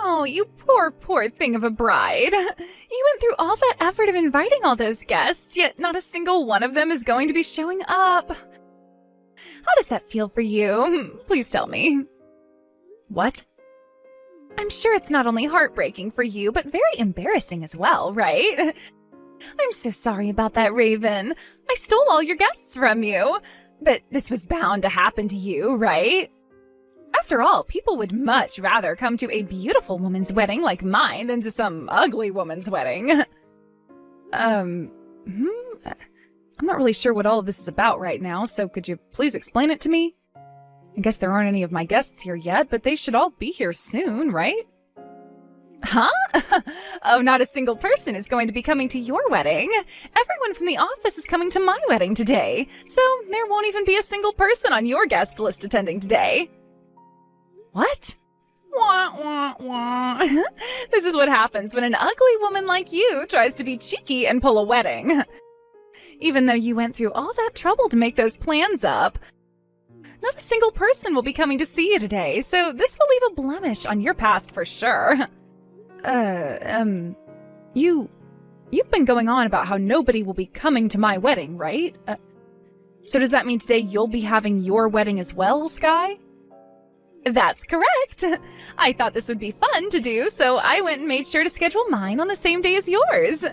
Oh, you poor thing of a bride. You went through all that effort of inviting all those guests, yet not a single one of them is going to be showing up. How does that feel for you? Please tell me. What? I'm sure it's not only heartbreaking for you, but very embarrassing as well, right? I'm so sorry about that, Raven. I stole all your guests from you. But this was bound to happen to you, right? After all, people would much rather come to a beautiful woman's wedding like mine than to some ugly woman's wedding. I'm not really sure what all of this is about right now, so could you please explain it to me? I guess there aren't any of my guests here yet, but they should all be here soon, right? Huh? Oh, not a single person is going to be coming to your wedding. Everyone from the office is coming to my wedding today, so there won't even be a single person on your guest list attending today. What? Wah, wah, wah. This is what happens when an ugly woman like you tries to be cheeky and pull a wedding. Even though you went through all that trouble to make those plans up, not a single person will be coming to see you today, so this will leave a blemish on your past for sure. You've been going on about how nobody will be coming to my wedding, right? So does that mean today you'll be having your wedding as well, Sky? That's correct. I thought this would be fun to do, so I went and made sure to schedule mine on the same day as yours.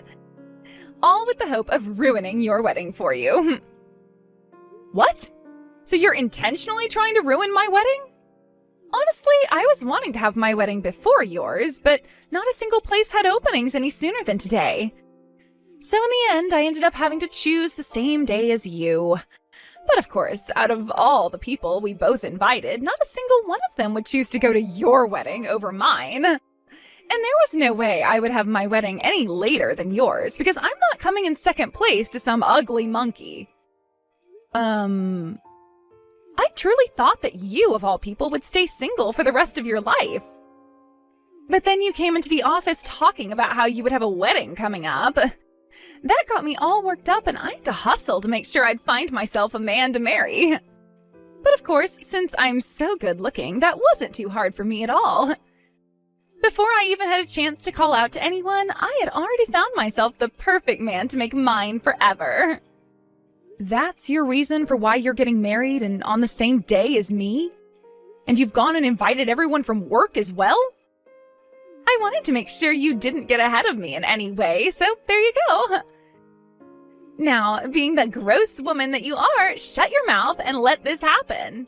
All with the hope of ruining your wedding for you. What? So you're intentionally trying to ruin my wedding? Honestly, I was wanting to have my wedding before yours, but not a single place had openings any sooner than today. So in the end, I ended up having to choose the same day as you. But of course, out of all the people we both invited, not a single one of them would choose to go to your wedding over mine. And there was no way I would have my wedding any later than yours, because I'm not coming in second place to some ugly monkey. I truly thought that you, of all people, would stay single for the rest of your life. But then you came into the office talking about how you would have a wedding coming up. That got me all worked up, and I had to hustle to make sure I'd find myself a man to marry. But of course, since I'm so good looking, that wasn't too hard for me at all. Before I even had a chance to call out to anyone, I had already found myself the perfect man to make mine forever. That's your reason for why you're getting married and on the same day as me? And you've gone and invited everyone from work as well? I wanted to make sure you didn't get ahead of me in any way, so there you go. Now, being the gross woman that you are, shut your mouth and let this happen.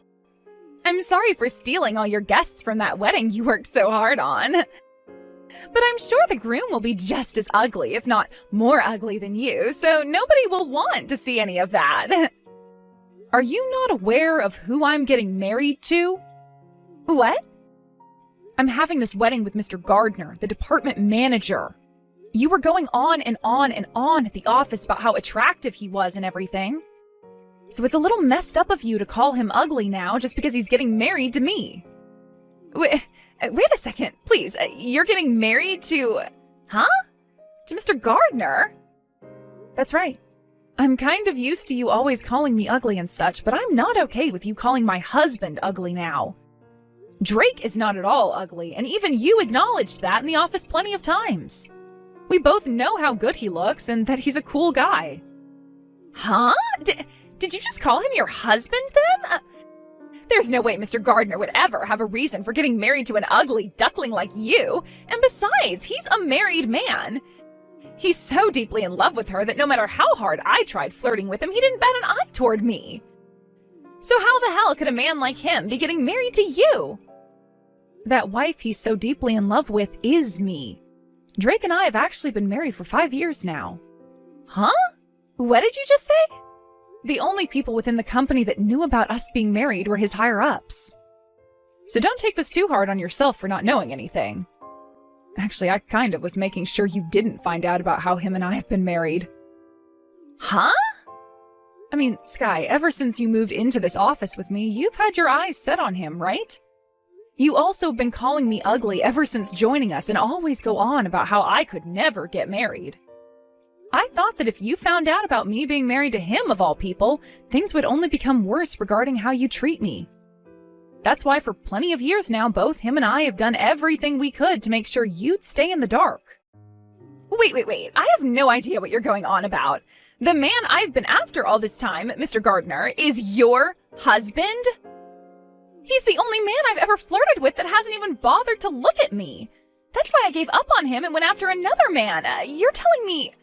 I'm sorry for stealing all your guests from that wedding you worked so hard on. But I'm sure the groom will be just as ugly, if not more ugly than you, so nobody will want to see any of that. Are you not aware of who I'm getting married to? What? I'm having this wedding with Mr. Gardner, the department manager. You were going on and on and on at the office about how attractive he was and everything. So it's a little messed up of you to call him ugly now just because he's getting married to me. Wait a second, please. You're getting married to... Huh? To Mr. Gardner? That's right. I'm kind of used to you always calling me ugly and such, but I'm not okay with you calling my husband ugly now. Drake is not at all ugly, and even you acknowledged that in the office plenty of times. We both know how good he looks and that he's a cool guy. Huh? Did you just call him your husband then? There's no way Mr. Gardner would ever have a reason for getting married to an ugly duckling like you, and besides, he's a married man. He's so deeply in love with her that no matter how hard I tried flirting with him, he didn't bat an eye toward me. So how the hell could a man like him be getting married to you? That wife he's so deeply in love with is me. Drake and I have actually been married for 5 years now. Huh? What did you just say? The only people within the company that knew about us being married were his higher-ups. So don't take this too hard on yourself for not knowing anything. Actually, I kind of was making sure you didn't find out about how him and I have been married. Huh? I mean, Sky, ever since you moved into this office with me, you've had your eyes set on him, right? You also have been calling me ugly ever since joining us and always go on about how I could never get married. I thought that if you found out about me being married to him of all people, things would only become worse regarding how you treat me. That's why for plenty of years now, both him and I have done everything we could to make sure you'd stay in the dark. Wait. I have no idea what you're going on about. The man I've been after all this time, Mr. Gardner, is your husband? He's the only man I've ever flirted with that hasn't even bothered to look at me. That's why I gave up on him and went after another man. You're telling me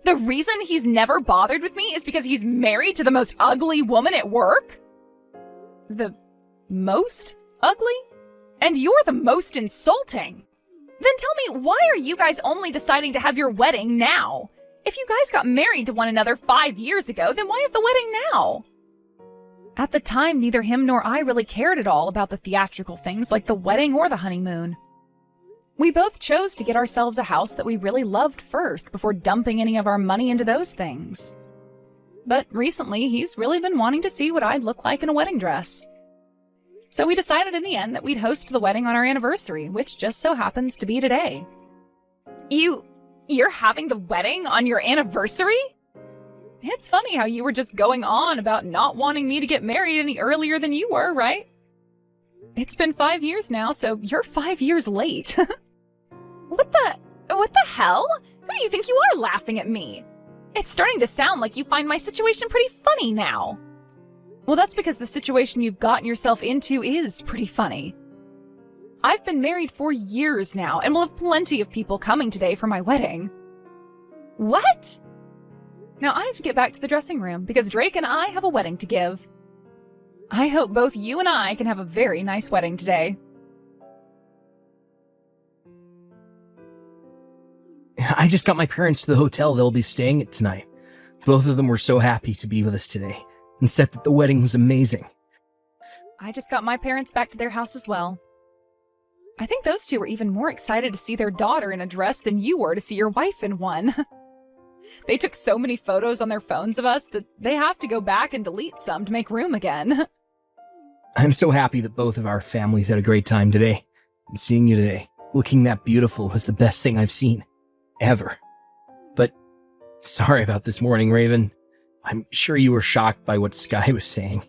the reason he's never bothered with me is because he's married to the most ugly woman at work? The most ugly? And you're the most insulting. Then tell me, why are you guys only deciding to have your wedding now? If you guys got married to one another 5 years ago, then why have the wedding now? At the time, neither him nor I really cared at all about the theatrical things like the wedding or the honeymoon. We both chose to get ourselves a house that we really loved first before dumping any of our money into those things. But recently, he's really been wanting to see what I'd look like in a wedding dress. So we decided in the end that we'd host the wedding on our anniversary, which just so happens to be today. You're having the wedding on your anniversary? It's funny how you were just going on about not wanting me to get married any earlier than you were, right? It's been 5 years now, so you're 5 years late. What the hell? Who do you think you are laughing at me? It's starting to sound like you find my situation pretty funny now. Well, that's because the situation you've gotten yourself into is pretty funny. I've been married for years now and will have plenty of people coming today for my wedding. What? Now I have to get back to the dressing room because Drake and I have a wedding to give. I hope both you and I can have a very nice wedding today. I just got my parents to the hotel they'll be staying at tonight. Both of them were so happy to be with us today and said that the wedding was amazing. I just got my parents back to their house as well. I think those two were even more excited to see their daughter in a dress than you were to see your wife in one. They took so many photos on their phones of us that they have to go back and delete some to make room again. I'm so happy that both of our families had a great time today. And seeing you today, looking that beautiful, was the best thing I've seen. Ever. But sorry about this morning, Raven. I'm sure you were shocked by what Sky was saying.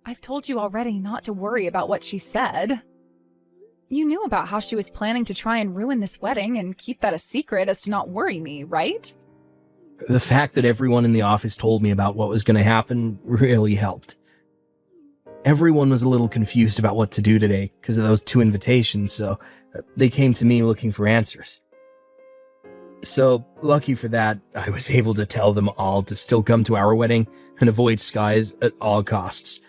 I've told you already not to worry about what she said. You knew about how she was planning to try and ruin this wedding and keep that a secret as to not worry me, right? The fact that everyone in the office told me about what was going to happen really helped. Everyone was a little confused about what to do today because of those 2 invitations, so they came to me looking for answers. So, lucky for that, I was able to tell them all to still come to our wedding and avoid Sky's at all costs.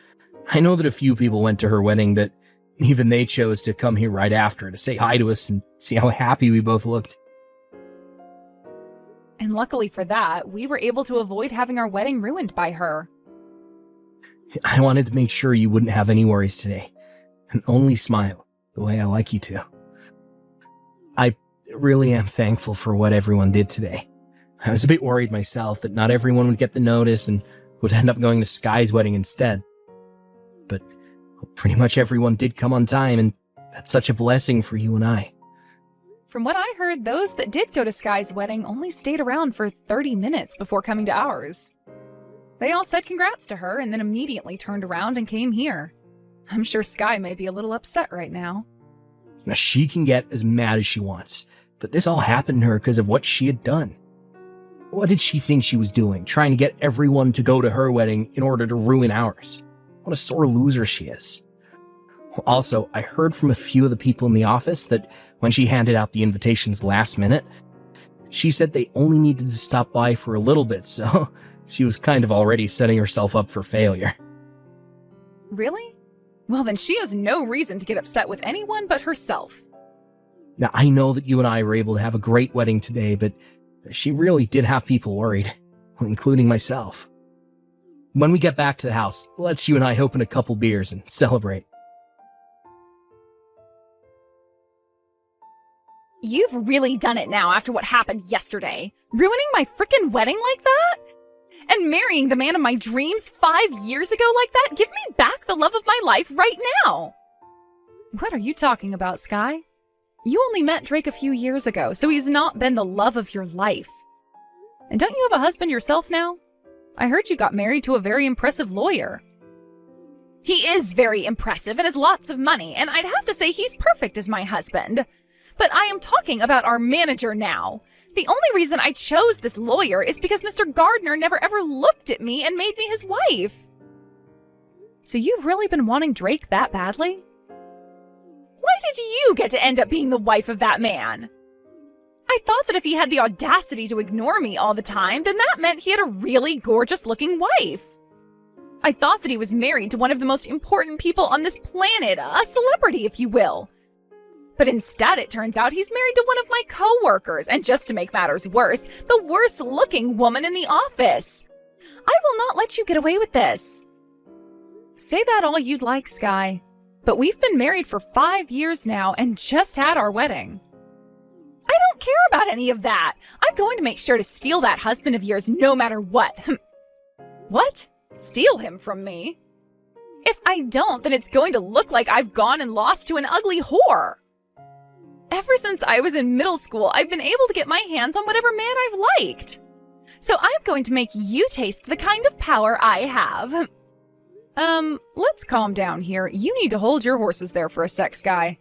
I know that a few people went to her wedding, but even they chose to come here right after to say hi to us and see how happy we both looked. And luckily for that, we were able to avoid having our wedding ruined by her. I wanted to make sure you wouldn't have any worries today, and only smile the way I like you to. I really am thankful for what everyone did today. I was a bit worried myself that not everyone would get the notice and would end up going to Sky's wedding instead. But pretty much everyone did come on time, and that's such a blessing for you and I. From what I heard, those that did go to Sky's wedding only stayed around for 30 minutes before coming to ours. They all said congrats to her and then immediately turned around and came here. I'm sure Sky may be a little upset right now. Now, she can get as mad as she wants, but this all happened to her because of what she had done. What did she think she was doing, trying to get everyone to go to her wedding in order to ruin ours? What a sore loser she is. Also, I heard from a few of the people in the office that when she handed out the invitations last minute, she said they only needed to stop by for a little bit, so she was kind of already setting herself up for failure. Really? Well, then she has no reason to get upset with anyone but herself. Now, I know that you and I were able to have a great wedding today, but she really did have people worried, including myself. When we get back to the house, let's you and I open a couple beers and celebrate. You've really done it now after what happened yesterday. Ruining my frickin' wedding like that? And marrying the man of my dreams 5 years ago like that? Give me back the love of my life right now! What are you talking about, Sky? You only met Drake a few years ago, so he's not been the love of your life. And don't you have a husband yourself now? I heard you got married to a very impressive lawyer. He is very impressive and has lots of money, and I'd have to say he's perfect as my husband. But I am talking about our manager now. The only reason I chose this lawyer is because Mr. Gardner never ever looked at me and made me his wife. So you've really been wanting Drake that badly? Why did you get to end up being the wife of that man? I thought that if he had the audacity to ignore me all the time, then that meant he had a really gorgeous-looking wife. I thought that he was married to one of the most important people on this planet, a celebrity, if you will. But instead, it turns out he's married to one of my co-workers, and just to make matters worse, the worst-looking woman in the office. I will not let you get away with this. Say that all you'd like, Sky, but we've been married for 5 years now and just had our wedding. I don't care about any of that. I'm going to make sure to steal that husband of yours no matter what. What? Steal him from me? If I don't, then it's going to look like I've gone and lost to an ugly whore. Ever since I was in middle school, I've been able to get my hands on whatever man I've liked. So I'm going to make you taste the kind of power I have. Let's calm down here. You need to hold your horses there for a sec, Sky.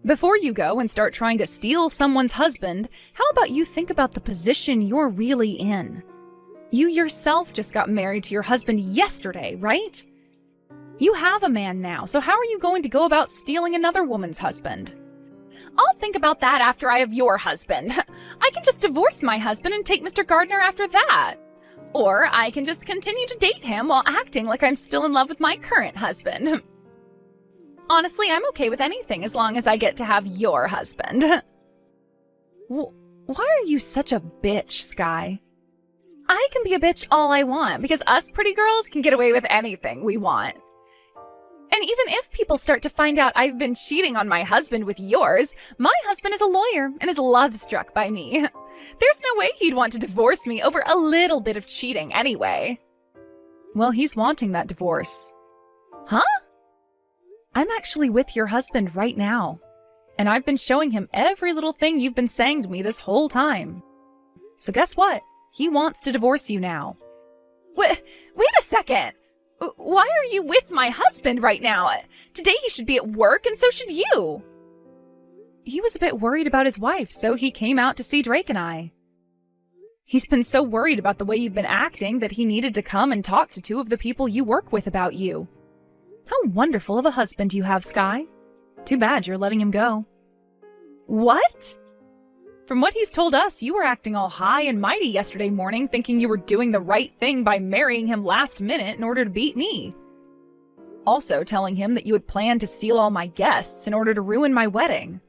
Before you go and start trying to steal someone's husband, how about you think about the position you're really in? You yourself just got married to your husband yesterday, right? You have a man now, so how are you going to go about stealing another woman's husband? I'll think about that after I have your husband. I can just divorce my husband and take Mr. Gardner after that. Or I can just continue to date him while acting like I'm still in love with my current husband. Honestly, I'm okay with anything as long as I get to have your husband. Why are you such a bitch, Sky? I can be a bitch all I want because us pretty girls can get away with anything we want. And even if people start to find out I've been cheating on my husband with yours, my husband is a lawyer and is love-struck by me. There's no way he'd want to divorce me over a little bit of cheating anyway. Well, he's wanting that divorce. Huh? I'm actually with your husband right now, and I've been showing him every little thing you've been saying to me this whole time. So guess what? He wants to divorce you now. Wait a second! Why are you with my husband right now? Today he should be at work, and so should you. He was a bit worried about his wife, so he came out to see Drake and I. He's been so worried about the way you've been acting that he needed to come and talk to 2 of the people you work with about you. How wonderful of a husband you have, Sky. Too bad you're letting him go. What? From what he's told us, you were acting all high and mighty yesterday morning, thinking you were doing the right thing by marrying him last minute in order to beat me. Also telling him that you had planned to steal all my guests in order to ruin my wedding.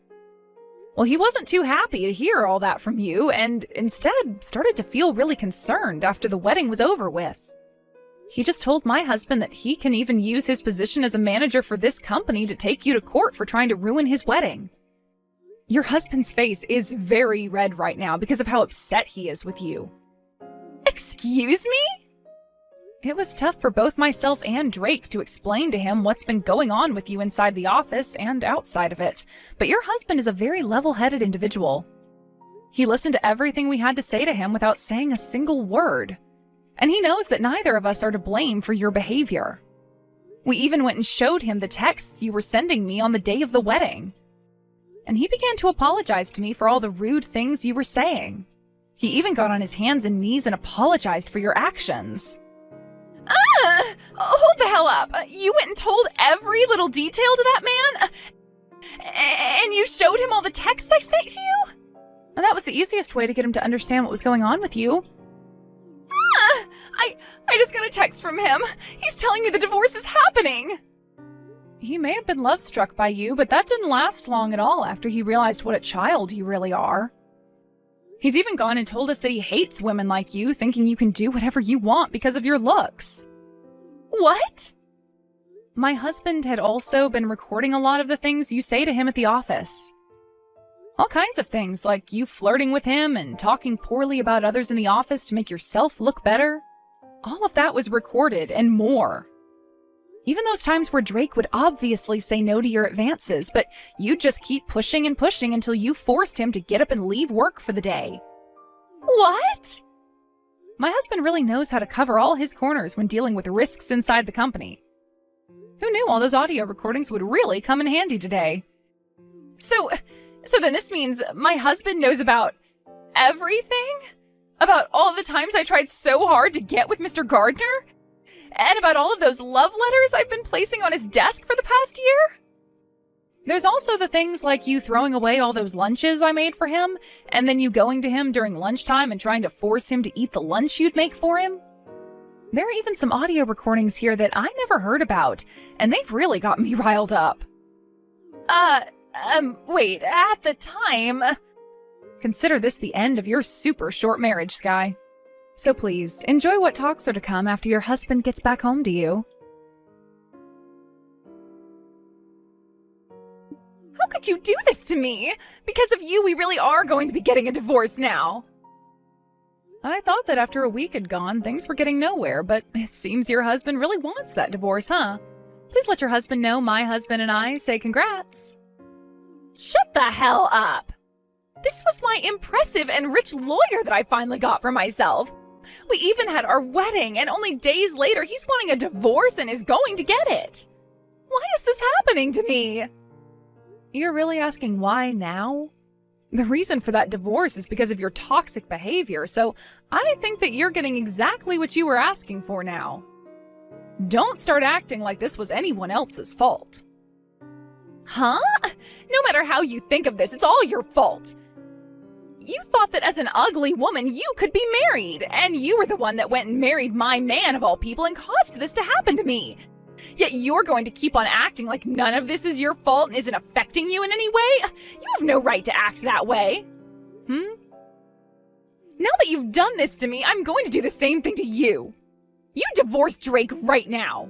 Well, he wasn't too happy to hear all that from you, and instead started to feel really concerned after the wedding was over with. He just told my husband that he can even use his position as a manager for this company to take you to court for trying to ruin his wedding. Your husband's face is very red right now because of how upset he is with you. Excuse me? It was tough for both myself and Drake to explain to him what's been going on with you inside the office and outside of it, but your husband is a very level-headed individual. He listened to everything we had to say to him without saying a single word. And he knows that neither of us are to blame for your behavior. We even went and showed him the texts you were sending me on the day of the wedding. And he began to apologize to me for all the rude things you were saying. He even got on his hands and knees and apologized for your actions. Hold the hell up. You went and told every little detail to that man? And you showed him all the texts I sent to you? And that was the easiest way to get him to understand what was going on with you. I just got a text from him. He's telling me the divorce is happening. He may have been love-struck by you, but that didn't last long at all after he realized what a child you really are. He's even gone and told us that he hates women like you, thinking you can do whatever you want because of your looks. What? My husband had also been recording a lot of the things you say to him at the office. All kinds of things, like you flirting with him and talking poorly about others in the office to make yourself look better. All of that was recorded and more. Even those times where Drake would obviously say no to your advances, but you'd just keep pushing and pushing until you forced him to get up and leave work for the day. What? My husband really knows how to cover all his corners when dealing with risks inside the company. Who knew all those audio recordings would really come in handy today? So then this means my husband knows about everything? About all the times I tried so hard to get with Mr. Gardner? And about all of those love letters I've been placing on his desk for the past year? There's also the things like you throwing away all those lunches I made for him, and then you going to him during lunchtime and trying to force him to eat the lunch you'd make for him. There are even some audio recordings here that I never heard about, and they've really got me riled up. Wait, at the time... Consider this the end of your super short marriage, Sky. So please, enjoy what talks are to come after your husband gets back home to you. How could you do this to me? Because of you, we really are going to be getting a divorce now. I thought that after a week had gone, things were getting nowhere, but it seems your husband really wants that divorce, huh? Please let your husband know my husband and I say congrats. Shut the hell up! This was my impressive and rich lawyer that I finally got for myself. We even had our wedding, and only days later he's wanting a divorce and is going to get it. Why is this happening to me? You're really asking why now? The reason for that divorce is because of your toxic behavior, so I think that you're getting exactly what you were asking for now. Don't start acting like this was anyone else's fault. Huh? No matter how you think of this, it's all your fault. You thought that as an ugly woman, you could be married, and you were the one that went and married my man of all people and caused this to happen to me. Yet you're going to keep on acting like none of this is your fault and isn't affecting you in any way? You have no right to act that way. Now that you've done this to me, I'm going to do the same thing to you. You divorce Drake right now.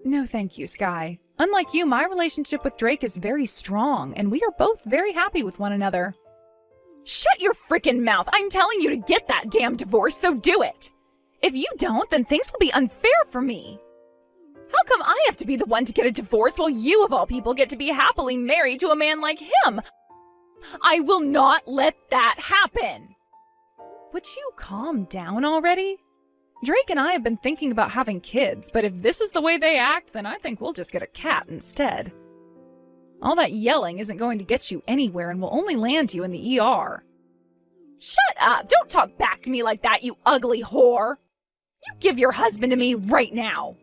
No, thank you, Sky. Unlike you, my relationship with Drake is very strong, and we are both very happy with one another. Shut your frickin' mouth! I'm telling you to get that damn divorce, so do it! If you don't, then things will be unfair for me. How come I have to be the one to get a divorce while you, of all people, get to be happily married to a man like him? I will not let that happen! Would you calm down already? Drake and I have been thinking about having kids, but if this is the way they act, then I think we'll just get a cat instead. All that yelling isn't going to get you anywhere and will only land you in the ER. Shut up! Don't talk back to me like that, you ugly whore! You give your husband to me right now!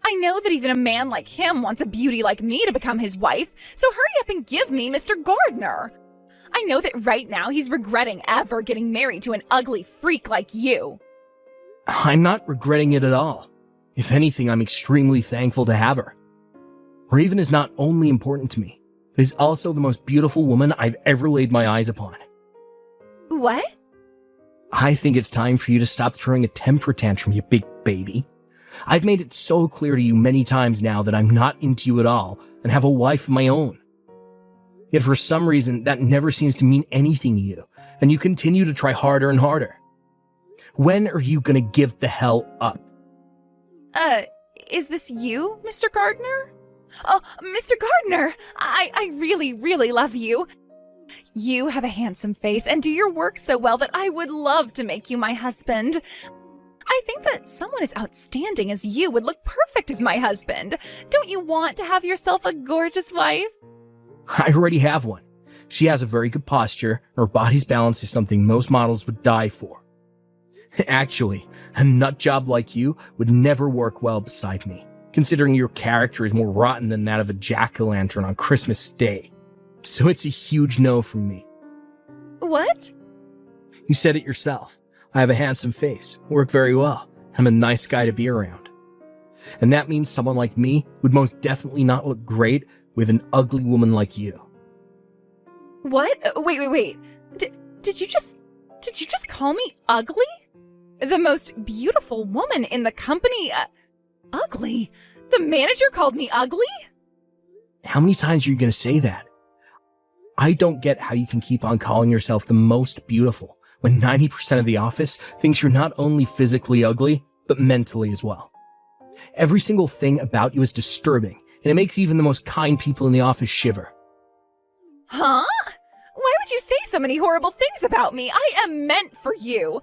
I know that even a man like him wants a beauty like me to become his wife, so hurry up and give me Mr. Gardner! I know that right now he's regretting ever getting married to an ugly freak like you. I'm not regretting it at all. If anything, I'm extremely thankful to have her. Raven is not only important to me, but is also the most beautiful woman I've ever laid my eyes upon. What? I think it's time for you to stop throwing a temper tantrum, you big baby. I've made it so clear to you many times now that I'm not into you at all and have a wife of my own. Yet for some reason, that never seems to mean anything to you, and you continue to try harder and harder. When are you gonna give the hell up? Is this you, Mr. Gardner? Oh, Mr. Gardner, I really, really love you. You have a handsome face and do your work so well that I would love to make you my husband. I think that someone as outstanding as you would look perfect as my husband. Don't you want to have yourself a gorgeous wife? I already have one. She has a very good posture, and her body's balance is something most models would die for. Actually, a nut job like you would never work well beside me, considering your character is more rotten than that of a jack-o'-lantern on Christmas Day. So it's a huge no from me. What? You said it yourself. I have a handsome face, work very well, I'm a nice guy to be around. And that means someone like me would most definitely not look great with an ugly woman like you. What? Wait. Did you just call me ugly? The most beautiful woman in the company, ugly? The manager called me ugly? How many times are you going to say that? I don't get how you can keep on calling yourself the most beautiful when 90% of the office thinks you're not only physically ugly, but mentally as well. Every single thing about you is disturbing, and it makes even the most kind people in the office shiver. Huh? Why would you say so many horrible things about me? I am meant for you.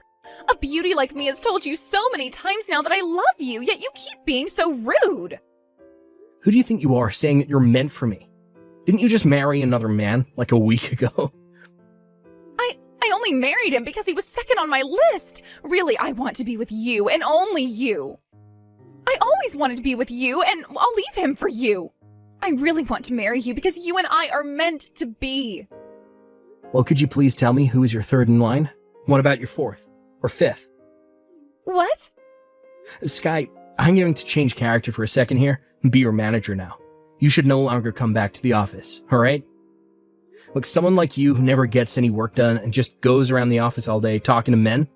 A beauty like me has told you so many times now that I love you, yet you keep being so rude. Who do you think you are saying that you're meant for me? Didn't you just marry another man like a week ago? I only married him because he was second on my list. Really, I want to be with you and only you. I always wanted to be with you, and I'll leave him for you. I really want to marry you because you and I are meant to be. Well, could you please tell me who is your third in line? What about your fourth? Or fifth? What? Sky, I'm going to change character for a second here and be your manager now. You should no longer come back to the office, alright? Look, someone like you who never gets any work done and just goes around the office all day talking to men,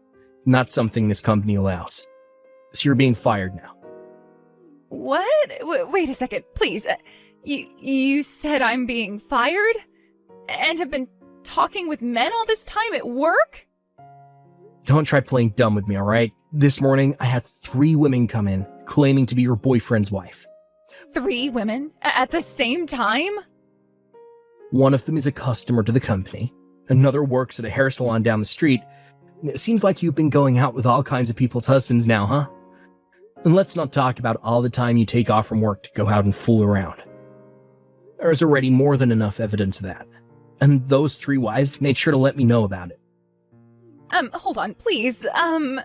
not something this company allows. So you're being fired now. What? Wait a second, please. You said I'm being fired? And have been talking with men all this time at work? Don't try playing dumb with me, alright? This morning, I had 3 women come in, claiming to be your boyfriend's wife. 3 women? At the same time? One of them is a customer to the company. Another works at a hair salon down the street. It seems like you've been going out with all kinds of people's husbands now, huh? And let's not talk about all the time you take off from work to go out and fool around. There's already more than enough evidence of that. And those 3 wives made sure to let me know about it. Hold on, please, And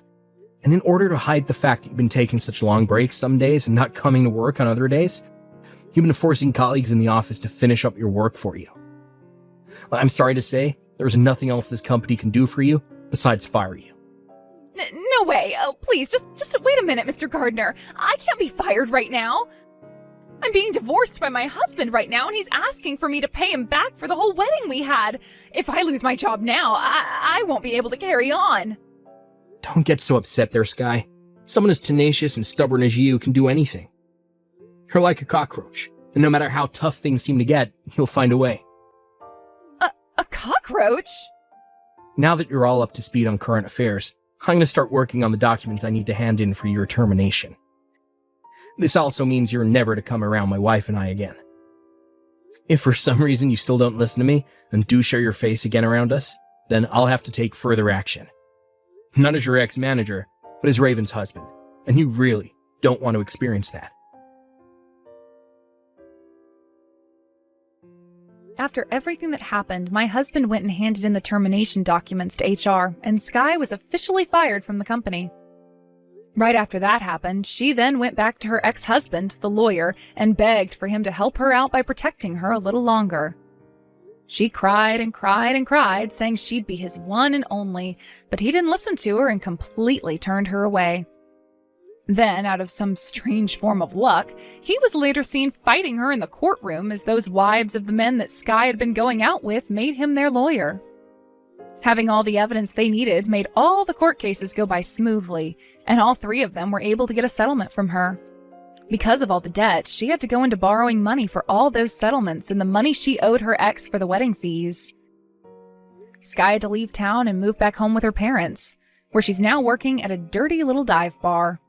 in order to hide the fact that you've been taking such long breaks some days and not coming to work on other days, you've been forcing colleagues in the office to finish up your work for you. Well, I'm sorry to say, there's nothing else this company can do for you besides fire you. No way. Oh, please, just wait a minute, Mr. Gardner. I can't be fired right now. I'm being divorced by my husband right now, and he's asking for me to pay him back for the whole wedding we had. If I lose my job now, I won't be able to carry on. Don't get so upset there, Sky. Someone as tenacious and stubborn as you can do anything. You're like a cockroach, and no matter how tough things seem to get, you'll find a way. A cockroach? Now that you're all up to speed on current affairs, I'm going to start working on the documents I need to hand in for your termination. This also means you're never to come around my wife and I again. If for some reason you still don't listen to me and do share your face again around us, then I'll have to take further action. Not as your ex-manager, but as Raven's husband, and you really don't want to experience that. After everything that happened, my husband went and handed in the termination documents to HR, and Sky was officially fired from the company. Right after that happened, she then went back to her ex-husband, the lawyer, and begged for him to help her out by protecting her a little longer. She cried and cried and cried, saying she'd be his one and only, but he didn't listen to her and completely turned her away. Then, out of some strange form of luck, he was later seen fighting her in the courtroom as those wives of the men that Sky had been going out with made him their lawyer. Having all the evidence they needed made all the court cases go by smoothly, and all 3 of them were able to get a settlement from her. Because of all the debt, she had to go into borrowing money for all those settlements and the money she owed her ex for the wedding fees. Sky had to leave town and move back home with her parents, where she's now working at a dirty little dive bar.